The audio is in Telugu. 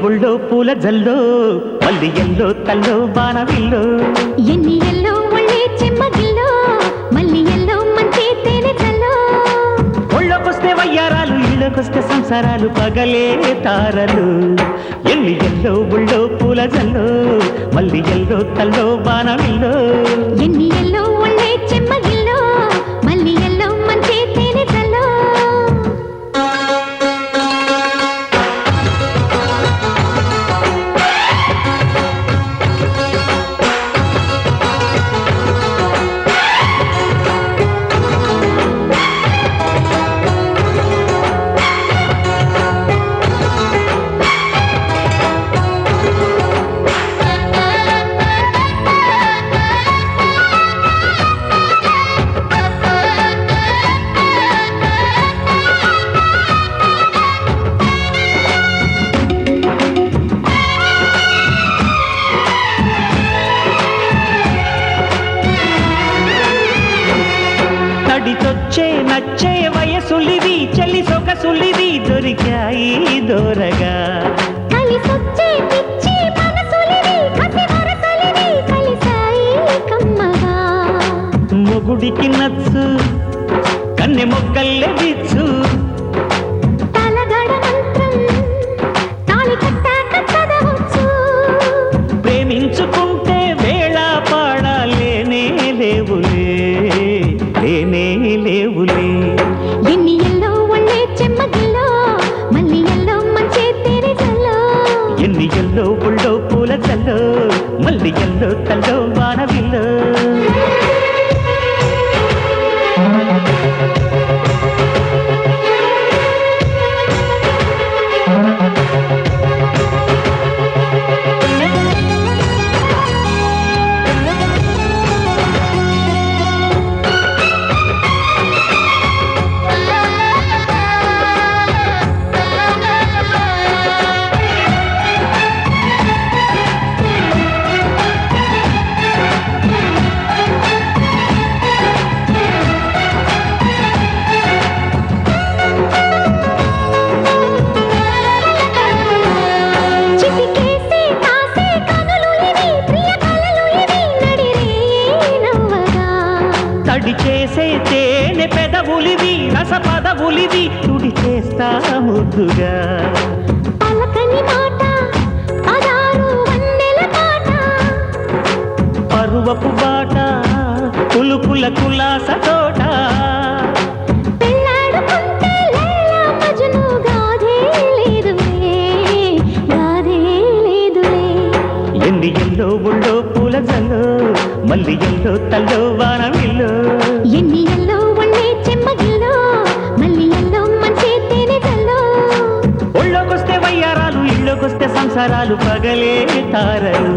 బుళ్ళో పూల జల్లో మల్లి ఎల్లో తల్లో బాణవిల్లో ఎన్ని ఎల్లో ఒళ్ళే చెమ్మగిల్లో మల్లి ఎల్లో మంచి తేనె జల్లో ఒళ్ళొకొస్తే వయ్యారాలు ఇళ్ళకొస్తే సంసారాలు పగలే తారలు ఎన్ని ఎల్లో బుళ్ళో పూల జల్లో మల్లి ఎల్లో తల్లో బాణవిల్లో ఎన్ని ఎల్లో ఒళ్ళే చెమ్మగిల్లో మల్లి ఎల్లో మంచి తేనె జల్లో తడితొచ్చే నచ్చే వయసులివి చెలి సొగసులివి దొరికాయి దోరగా కలిసొచ్చే పిచ్చి మనసులివి కసి వరసలివి కలిసాయి కమ్మగా మొగుడికి నచ్చు కన్నె మొగ్గల్లే విచ్చు తలగడ మంత్రం తాళి కట్టాక చదవచ్చు ప్రేమించుకుంటే వేళ పాడాలేనే లేవులే లేనే లేవులే ఎన్ని ఎల్లో ఒళ్ళే చెమ్మగిల్లో మల్లి ఎల్లో మంచి తేనె జల్లో ఎన్ని ఎల్లో బుళ్ళో పూల చల్లో మల్లి ఎల్లో తల్లో వానవిల్లో చిటికేసే కాసే కనులు ఇవి ప్రియ కలలు ఇవి నడిరే నవ్వగా తడి చేసే తేనె పెదవులివి రస పదవులివి తుడి చేస్తా ముద్దుగా పలకని మాట పదారు వన్నెల పాట పరువపు బాట పులుపుల కులాస తోట పెళ్ళాడుకుంటే లైలా మజ్ను గాథే లేదులే గాథే లేదులే ఎన్ని ఎల్లో బుళ్ళో పూల జల్లో మల్లి ఎల్లో తల్లో వానవిల్లో ఎన్ని ఎల్లో ఒళ్ళే చెమ్మగిల్లో మల్లి ఎల్లో మంచి తేనె జల్లో ఒళ్ళోకొస్తే వయ్యారాలు ఇళ్ళకొస్తే సంసారాలు పగలే తారలు